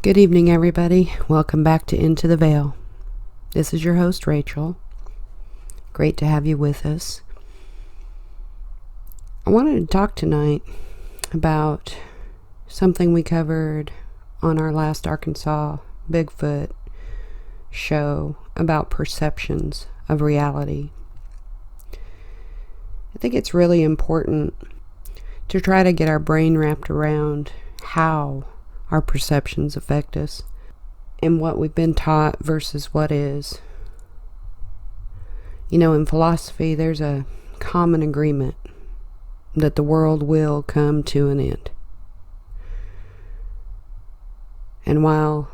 Good evening, everybody. Welcome back to Into the Veil. This is your host, Rachel. Great to have you with us. I wanted to talk tonight about something we covered on our last Arkansas Bigfoot show about perceptions of reality. I think it's really important to try to get our brain wrapped around how our perceptions affect us and what we've been taught versus what is. You know, in philosophy, there's a common agreement that the world will come to an end. And while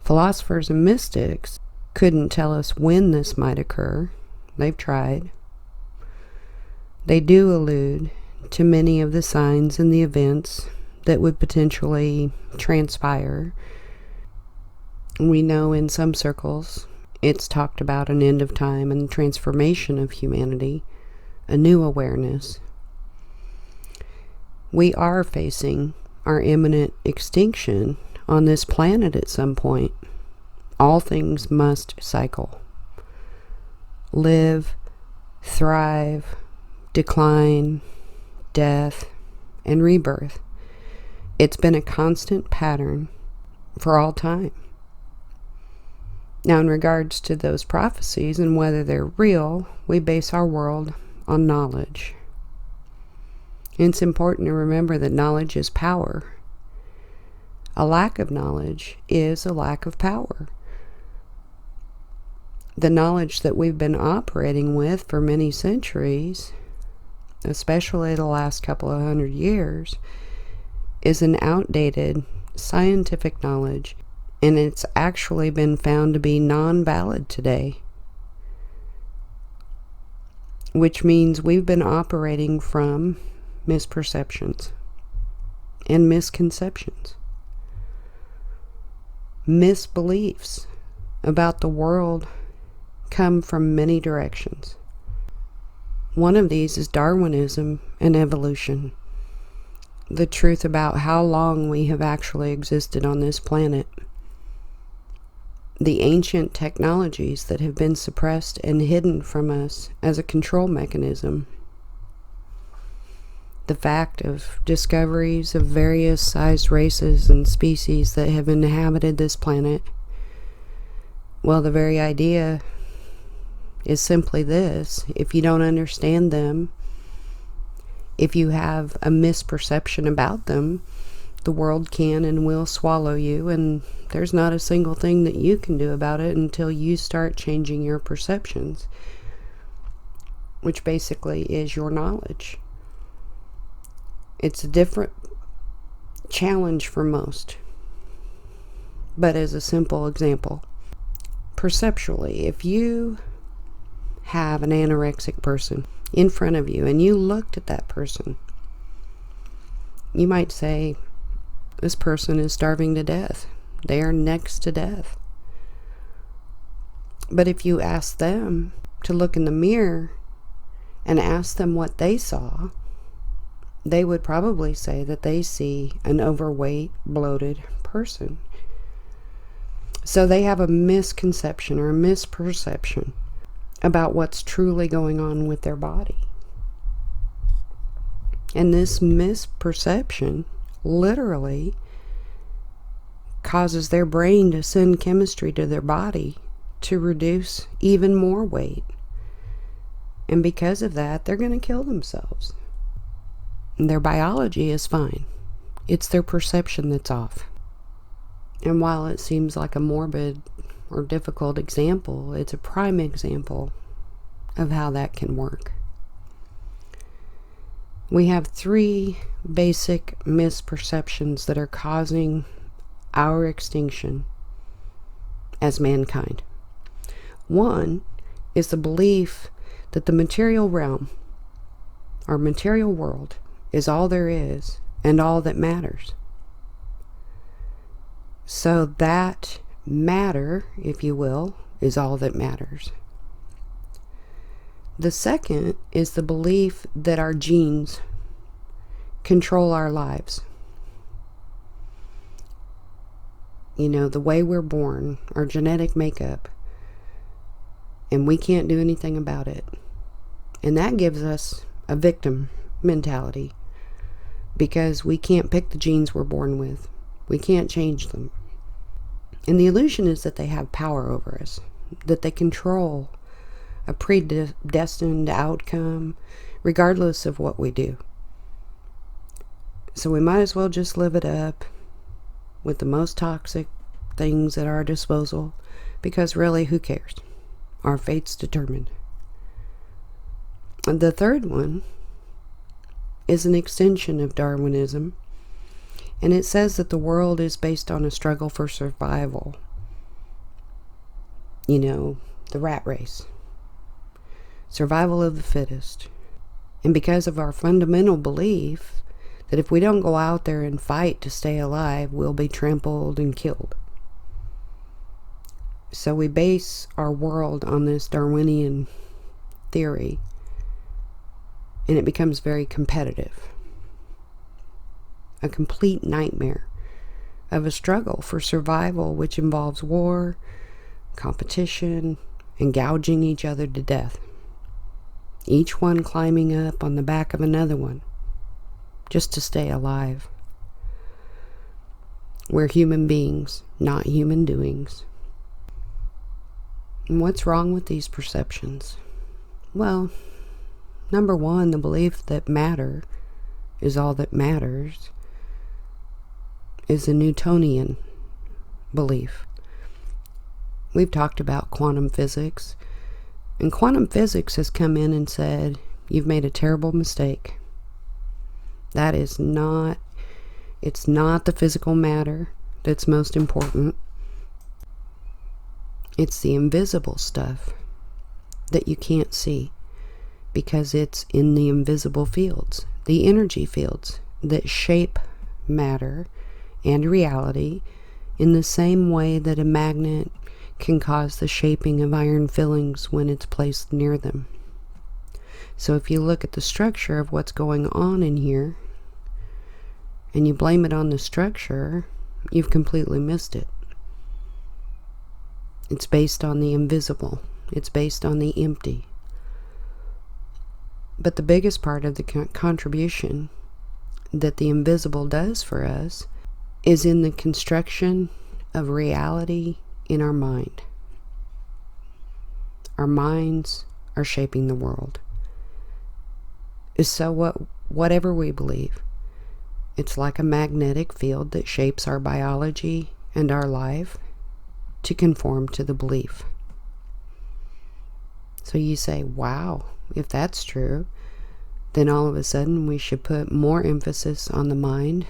philosophers and mystics couldn't tell us when this might occur, they've tried. They do allude to many of the signs and the events that would potentially transpire. We know in some circles it's talked about an end of time and transformation of humanity, a new awareness. We are facing our imminent extinction on this planet at some point. All things must cycle. Live, thrive, decline, death, and rebirth. It's been a constant pattern for all time. Now, in regards to those prophecies and whether they're real, we base our world on knowledge. It's important to remember that knowledge is power. A lack of knowledge is a lack of power. The knowledge that we've been operating with for many centuries, especially the last couple of 100 years, is an outdated scientific knowledge, and it's actually been found to be non-valid today, which means we've been operating from misperceptions and misconceptions, misbeliefs about the world come from many directions. One of these is Darwinism and evolution. The truth about how long we have actually existed on this planet. The ancient technologies that have been suppressed and hidden from us as a control mechanism. The fact of discoveries of various sized races and species that have inhabited this planet. Well, the very idea is simply this: if you don't understand them, if you have a misperception about them, the world can and will swallow you, and there's not a single thing that you can do about it until you start changing your perceptions, which basically is your knowledge. It's a different challenge for most, but as a simple example, perceptually, if you have an anorexic person in front of you and you looked at that person, you might say, this person is starving to death. They are next to death. But if you ask them to look in the mirror and ask them what they saw, they would probably say that they see an overweight, bloated person. So they have a misconception or a misperception about what's truly going on with their body. And this misperception literally causes their brain to send chemistry to their body to reduce even more weight. And because of that, they're going to kill themselves. And their biology is fine. It's their perception that's off. And while it seems like a morbid or difficult example, it's a prime example of how that can work. We have three basic misperceptions that are causing our extinction as mankind. One is the belief that the material realm, our material world, is all there is and all that matters. So that matter, if you will, is all that matters. The second is the belief that our genes control our lives. the way we're born, our genetic makeup, and we can't do anything about it. And that gives us a victim mentality, because we can't pick the genes we're born with. We can't change them. And the illusion is that they have power over us, that they control a predestined outcome, regardless of what we do. So we might as well just live it up with the most toxic things at our disposal, because really, who cares? Our fate's determined. And the third one is an extension of Darwinism, and it says that the world is based on a struggle for survival. The rat race. Survival of the fittest. And because of our fundamental belief that if we don't go out there and fight to stay alive, we'll be trampled and killed. So we base our world on this Darwinian theory, and it becomes very competitive. A complete nightmare of a struggle for survival, which involves war, competition, and gouging each other to death. Each one climbing up on the back of another one, just to stay alive. We're human beings, not human doings. And what's wrong with these perceptions? Well, number one, the belief that matter is all that matters is a Newtonian belief. We've talked about quantum physics, and quantum physics has come in and said, you've made a terrible mistake. That is not, it's not the physical matter that's most important. It's the invisible stuff that you can't see, because it's in the invisible fields, the energy fields that shape matter and reality in the same way that a magnet can cause the shaping of iron fillings when it's placed near them. So if you look at the structure of what's going on in here and you blame it on the structure, you've completely missed it. It's based on the invisible. It's based on the empty. But the biggest part of the contribution that the invisible does for us is in the construction of reality in our mind. Our minds are shaping the world. So whatever we believe, it's like a magnetic field that shapes our biology and our life to conform to the belief. So you say, wow, if that's true, then all of a sudden we should put more emphasis on the mind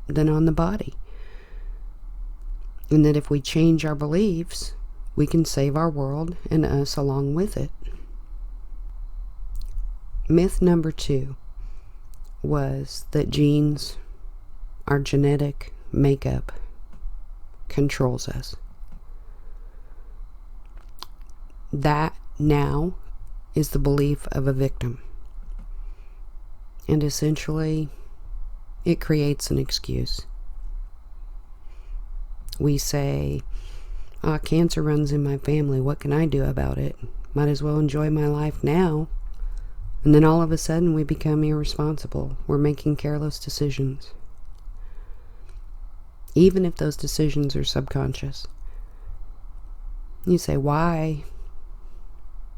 than on the body. And that if we change our beliefs, we can save our world and us along with it. Myth number 2 was that genes, our genetic makeup, controls us. That now is the belief of a victim. And essentially, it creates an excuse. We say, cancer runs in my family. What can I do about it? Might as well enjoy my life now. And then all of a sudden we become irresponsible. We're making careless decisions. Even if those decisions are subconscious. You say, why?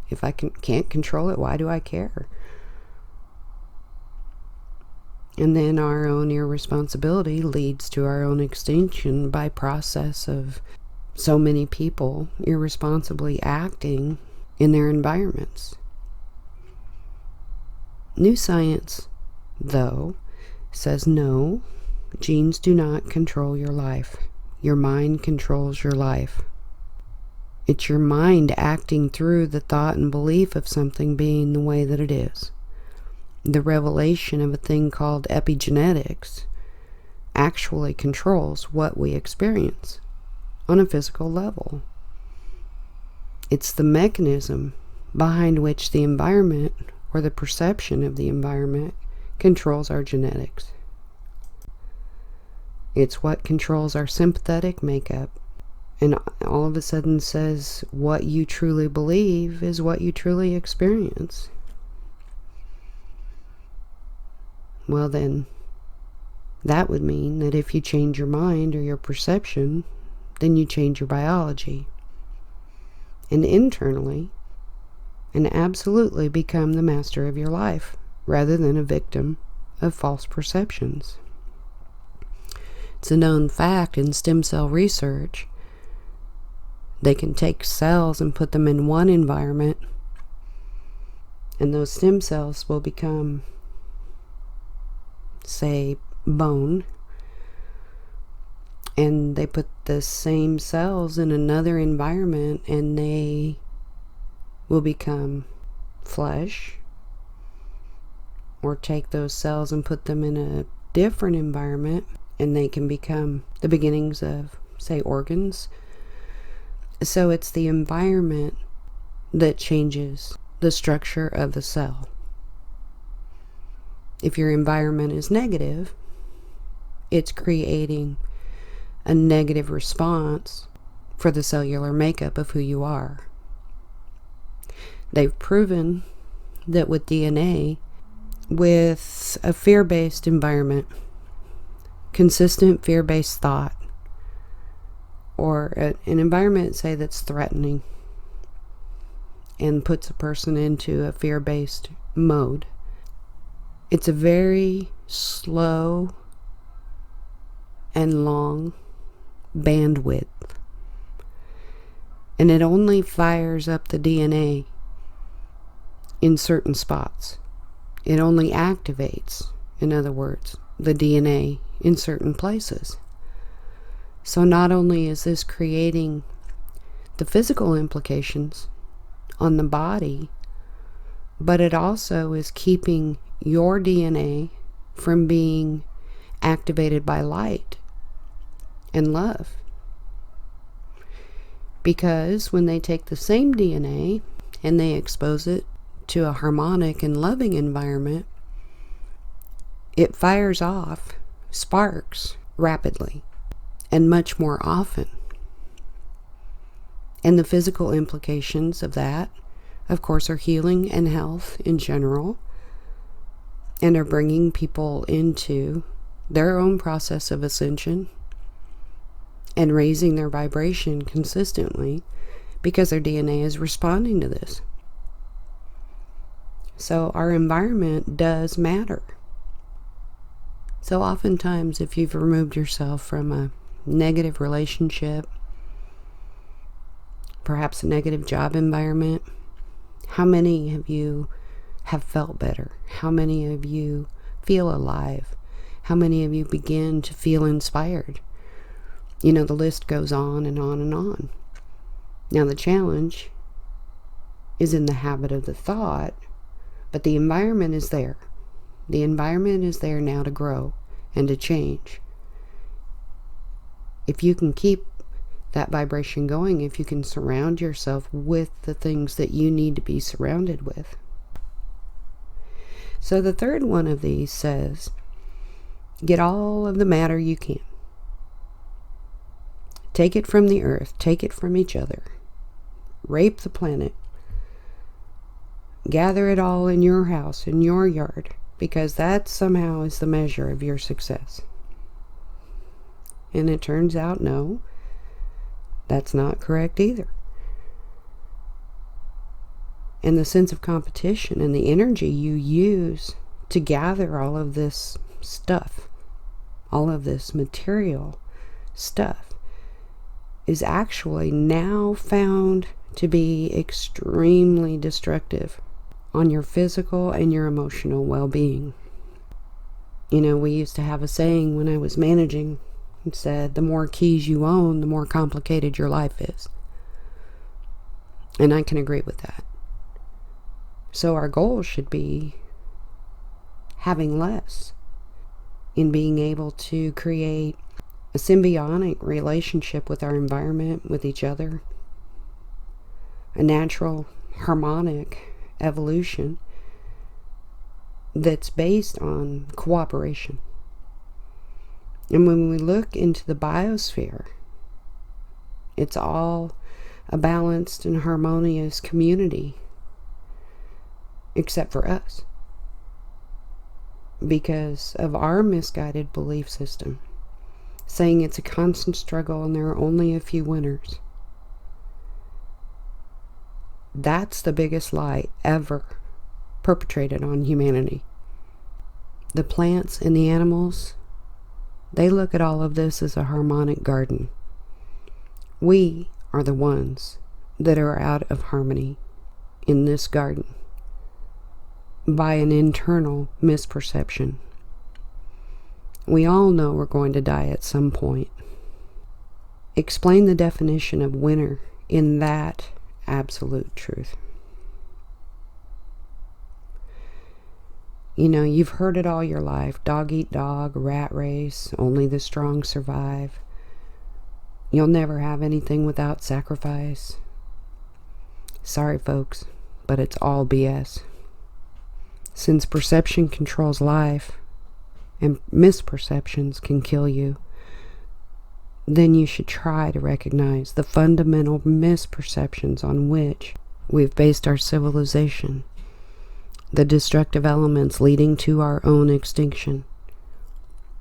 If I can't control it, why do I care? And then our own irresponsibility leads to our own extinction by process of so many people irresponsibly acting in their environments. New science, though, says no, genes do not control your life. Your mind controls your life. It's your mind acting through the thought and belief of something being the way that it is. The revelation of a thing called epigenetics actually controls what we experience on a physical level. It's the mechanism behind which the environment or the perception of the environment controls our genetics. It's what controls our sympathetic makeup, and all of a sudden says what you truly believe is what you truly experience. Well then, that would mean that if you change your mind or your perception, then you change your biology. And internally, and absolutely become the master of your life, rather than a victim of false perceptions. It's a known fact in stem cell research. They can take cells and put them in one environment, and those stem cells will become, say, bone, and they put the same cells in another environment and they will become flesh, or take those cells and put them in a different environment and they can become the beginnings of, say, organs. So it's the environment that changes the structure of the cell. If your environment is negative, it's creating a negative response for the cellular makeup of who you are. They've proven that with DNA, with a fear-based environment, consistent fear-based thought, or an environment, say, that's threatening and puts a person into a fear-based mode, it's a very slow and long bandwidth, and it only fires up the DNA in certain spots. It only activates, in other words, the DNA in certain places. So not only is this creating the physical implications on the body, but it also is keeping your DNA from being activated by light and love. Because when they take the same DNA and they expose it to a harmonic and loving environment, it fires off sparks rapidly and much more often. And the physical implications of that, of course, are healing and health in general, and are bringing people into their own process of ascension and raising their vibration consistently because their DNA is responding to this. So our environment does matter. So oftentimes, if you've removed yourself from a negative relationship, perhaps a negative job environment, how many of you have felt better? How many of you feel alive? How many of you begin to feel inspired? You know, the list goes on and on and on. Now the challenge is in the habit of the thought, but the environment is there. The environment is there now to grow and to change. If you can keep that vibration going, if you can surround yourself with the things that you need to be surrounded with. So the third one of these says, get all of the matter you can. Take it from the earth, take it from each other. Rape the planet. Gather it all in your house, in your yard, because that somehow is the measure of your success. And it turns out, no, that's not correct either. And the sense of competition and the energy you use to gather all of this stuff, all of this material stuff, is actually now found to be extremely destructive on your physical and your emotional well-being. You know, we used to have a saying when I was managing, it said, the more keys you own, the more complicated your life is. And I can agree with that. So our goal should be having less, in being able to create a symbiotic relationship with our environment, with each other, a natural, harmonic evolution that's based on cooperation. And when we look into the biosphere, it's all a balanced and harmonious community, except for us, because of our misguided belief system, saying it's a constant struggle and there are only a few winners. That's the biggest lie ever perpetrated on humanity. The plants and the animals, they look at all of this as a harmonic garden. We are the ones that are out of harmony in this garden by an internal misperception. We all know we're going to die at some point. Explain the definition of winner in that absolute truth. You know, you've heard it all your life. Dog eat dog, rat race, only the strong survive. You'll never have anything without sacrifice. Sorry, folks, but it's all BS. Since perception controls life, and misperceptions can kill you, then you should try to recognize the fundamental misperceptions on which we've based our civilization, the destructive elements leading to our own extinction.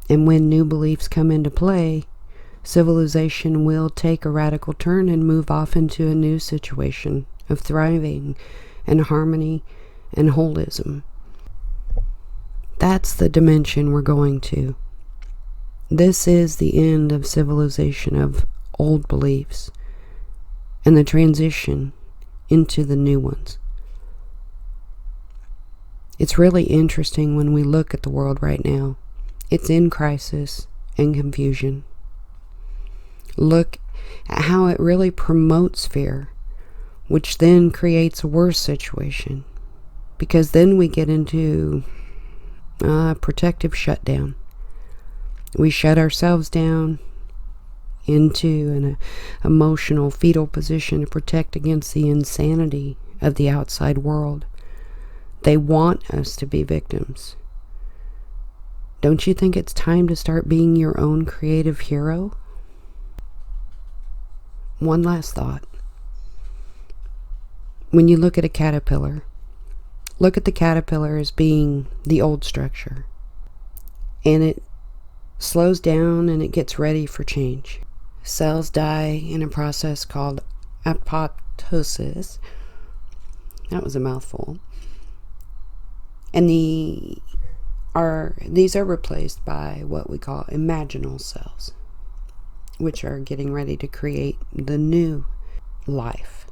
And when new beliefs come into play, civilization will take a radical turn and move off into a new situation of thriving and harmony and holism. That's the dimension we're going to. This is the end of civilization of old beliefs and the transition into the new ones. It's really interesting when we look at the world right now. It's in crisis and confusion. Look at how it really promotes fear, which then creates a worse situation, because then we get into protective shutdown. We shut ourselves down into an emotional fetal position to protect against the insanity of the outside world. They want us to be victims. Don't you think it's time to start being your own creative hero? One last thought. When you look at a caterpillar, look at the caterpillar as being the old structure. And it slows down and it gets ready for change. Cells die in a process called apoptosis. That was a mouthful. And these are replaced by what we call imaginal cells, which are getting ready to create the new life.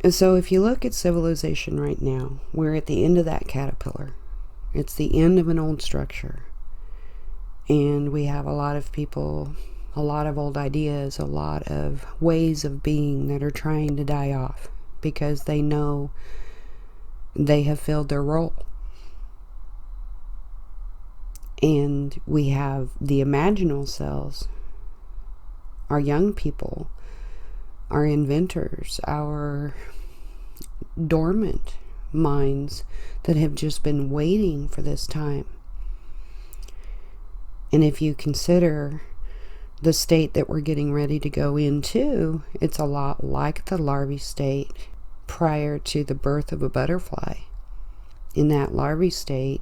And so if you look at civilization right now, we're at the end of that caterpillar. It's the end of an old structure. And we have a lot of people, a lot of old ideas, a lot of ways of being that are trying to die off because they know they have filled their role. And we have the imaginal cells, our young people, our inventors, our dormant minds that have just been waiting for this time. And if you consider the state that we're getting ready to go into, it's a lot like the larvae state prior to the birth of a butterfly. In that larvae state,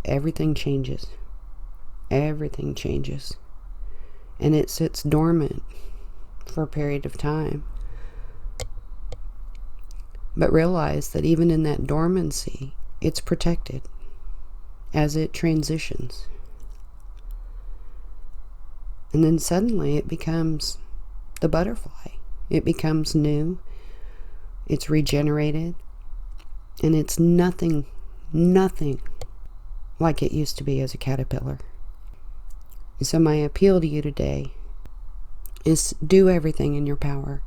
everything changes. Everything changes. And it sits dormant for a period of time. But realize that even in that dormancy, it's protected as it transitions. And then suddenly it becomes the butterfly. It becomes new. It's regenerated. And it's nothing like it used to be as a caterpillar. So my appeal to you today is do everything in your power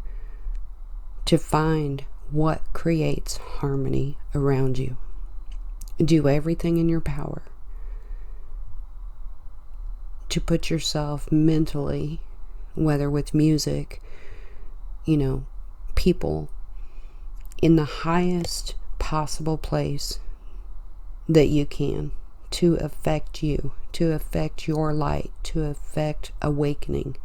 to find what creates harmony around you. Do everything in your power to put yourself mentally, whether with music, people, in the highest possible place that you can to affect you, to affect your light, to affect awakening.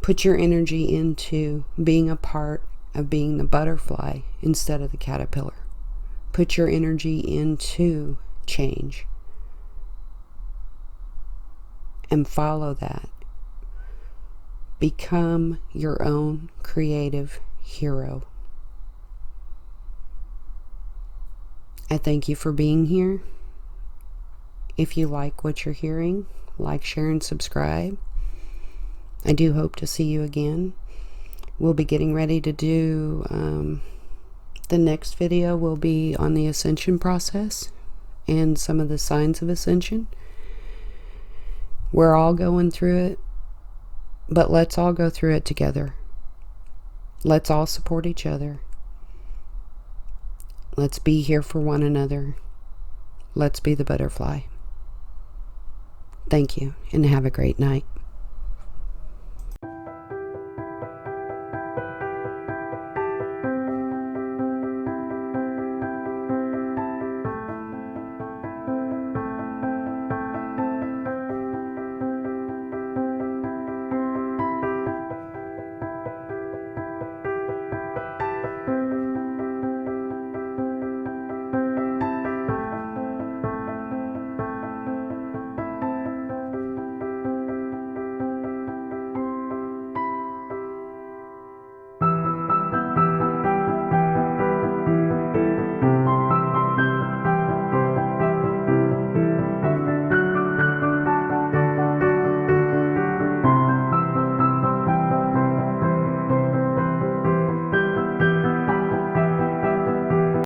Put your energy into being a part of being the butterfly instead of the caterpillar. Put your energy into change and follow that. Become your own creative hero. I thank you for being here. If you like what you're hearing, like, share, and subscribe. I do hope to see you again. We'll be getting ready to do, the next video will be on the ascension process and some of the signs of ascension. We're all going through it, but let's all go through it together. Let's all support each other. Let's be here for one another. Let's be the butterfly. Thank you, and have a great night.